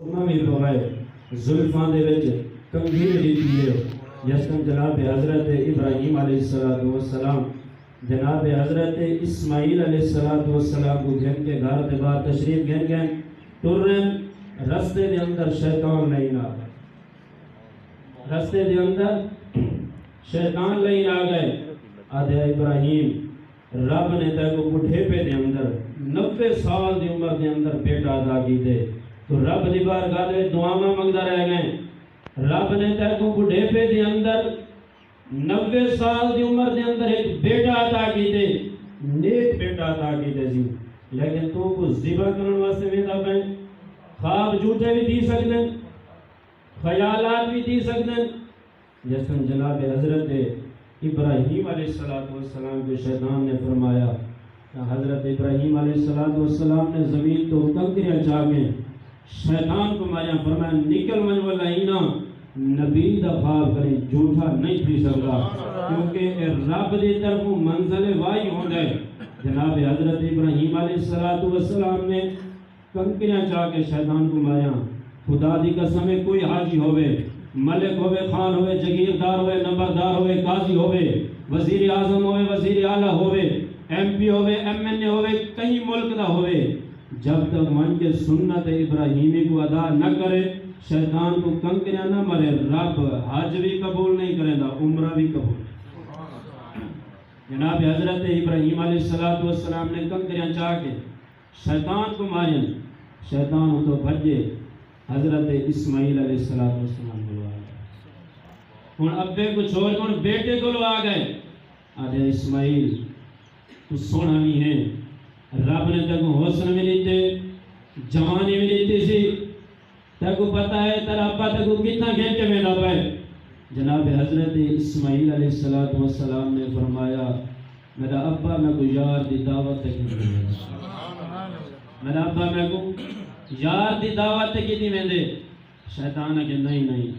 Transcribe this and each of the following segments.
بھی پوائے زلفان دے وچ کنگھی لیتی ہے یسکن جناب حضرت ابراہیم علیہ السلام جناب حضرت اسماعیل علیہ السلام کو گھن کے گھر دے بعد تشریف گھن گئے ٹرن رستے دے اندر شیطان نہیں آ گئے رستے دے اندر شیطان نہیں آ گئے آدھے ابراہیم رب نے تے کو بڑھے پہ دے اندر 90 سال دی عمر دے اندر بیٹا ادا کی دے تو رب دی بارگاہ دے دعا منگدا رہ گئے رب نے تے کو بڑھے پہ دے اندر 90 سال دی عمر دے اندر ایک بیٹا عطا کی دے نیک بیٹا عطا کی دے جی لیکن تو کو ذبح کرنے واسطے ویندا پے خواب جھوٹے بھی دی سکدے خیالات بھی دی سکدے جیسے جناب حضرت ابراہیم علیہ السلام کے شیطان نے فرمایا حضرت ابراہیم علیہ السلام نے زمین تو کنکریاں چاہ کے شیطان کو ماریا فرمایا نکل من والا اینا نبی دا خواب کریں جھوٹا نہیں تھی سکتا کیونکہ رب دی طرف منزل وائی ہوندہ ہے جناب حضرت ابراہیم علیہ السلام نے کنکریاں چاہ کے شیطان کو ماریا خدا دی قسم ہے کوئی حاجی ہوئے ملک ہوئے خان ہوئے جگیردار ہوئے نمبردار ہوئے قاضی ہوئے وزیر اعظم ہوئے وزیر اعلیٰ ہوئے ایم پی ہوئے ایم این اے ہوئے کہیں ملک دا ہوئے جب تک من کے سنت ابراہیمی کو ادا نہ کرے شیطان کو کنکریاں نہ مرے رب حج بھی قبول نہیں کرے گا عمرہ بھی قبول جناب حضرت ابراہیم علیہ السلام نے کنکریاں چاہ کے شیطان کو ماریں شیطان ہو تو بھجے حضرت اسماعیل علیہ السلام کو آ گئے ہن ابے کو چھوڑ کر بیٹے کو آ گئے آدھے اسماعیل تو سونا نہیں ہے رب نے تک حسن بھی لیتے جوانی بھی لیتی سی تک کو پتا ہے تیرا ابا تک کو کتنا گھن کے میرا پائے جناب حضرت اسماعیل علیہ السلام نے فرمایا میرا ابا میں کو یار دی دعوت تک میرا ابا میں کو یار دی دعوت کی دی میں دے شیطان ہے کہ نہیں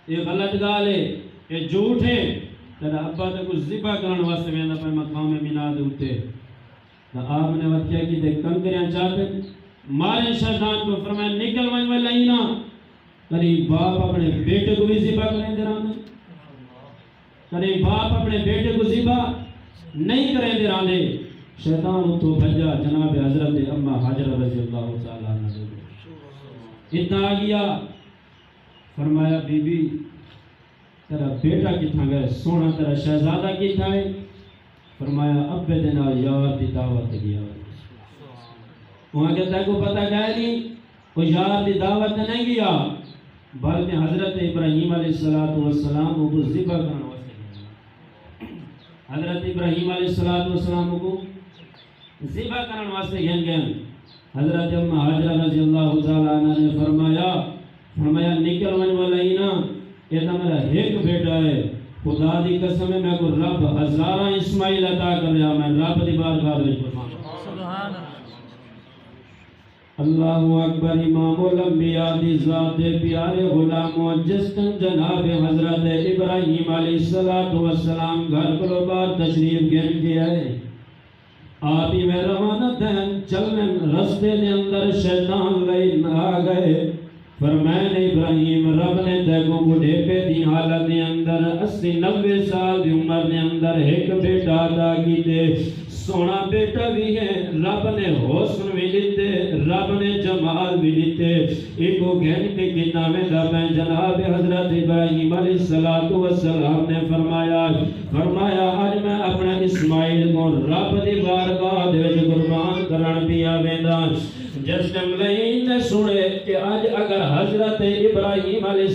یہ غلط گال ہے یہ جھوٹ ہے تیرا ابا تے کچھ ذبح کرنے واسطے میں نے مقام مینا دے اٹھے تو آپ نے وقت کیا کہ دیکھ کنکریاں چاہتے مارے شیطان کو فرمایا نکل من میں لئینا قریب باپ اپنے بیٹے کو بھی ذبح کریں دے رہا قریب باپ اپنے بیٹے کو ذبح نہیں کریں دے رہا شیطان تو بھجا جناب حضرت اما حاجرہ رضی اللہ تعالیٰ عنہ اتنا آگیا فرمایا بی بی تیرا بیٹا کتنا گئے سونا تیرا شہزادہ کتنا ہے فرمایا اب دینا یار دی دعوت گیا وہاں کہتا ہے کو پتہ گئے نہیں وہ یار دی دعوت نہیں گیا بلکہ حضرت ابراہیم علیہ السلام کو ذبح کرنا واسطے حضرت ابراہیم علیہ السلام کو ذبح کرنا واسطے گئے حضرت اما حاجرہ رضی اللہ تعالیٰ عنہ نے فرمایا نکل من والا اینا یہ تو میرا ایک بیٹا ہے خدا دی قسم ہے میں کو رب ہزارہ اسماعیل عطا کر رہا میں رب دی بارگاہ میں فرمایا اللہ اکبر امام الانبیاء دی ذات پیارے غلام و جسن جناب حضرت ابراہیم علیہ السلام گھر کو بعد تشریف گھن کے آئے آپ ہی میں روانہ دین چلن رستے نے اندر شیطان لئین آ گئے فرمائن ابراہیم رب نے دیکھو بڑھے پہ دی حالت نے اندر 80-90 سال دی عمر نے اندر ایک بیٹا عطا کی دے سونا بیٹا بھی ہے رب نے حسن بھی لیتے رب نے جمال بھی لیتے ایک کو گھن کے کتنا میں دبیں جناب حضرت ابراہیم علیہ السلام نے فرمایا آج میں اپنا اسماعیل کو رب دی بارگاہ دے قربان کرن پیا ویندا جس ملائین نے سنے کہ آج اگر حضرت ابراہیم علیہ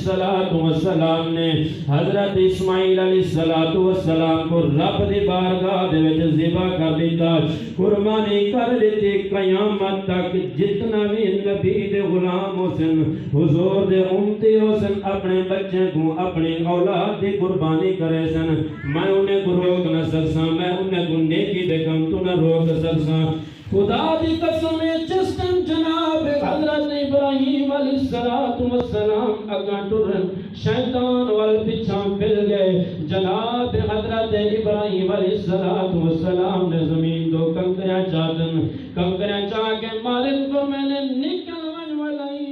السلام نے حضرت اسماعیل علیہ السلام کو رب دی بارگاہ دے وچ ذبح کر دیتا قربانی کر لیتی قیامت تک جتنا بھی نبی دے غلام حسن حضور دے امتی حسن اپنے بچے کو اپنی اولاد دی قربانی کرے سن میں انہیں کو روک نہ سکسا میں انہیں کو نیکی دے کم تو نہ روک سکسا خدا دی قسم جس دن جناب حضرت ابراہیم علیہ السلام اگاں ٹرن شیطان وال پیچھے پھر گئے جناب حضرت ابراہیم علیہ السلام نے زمین دو کنکریاں چاہ کے مارن کو میں نے نکل من والا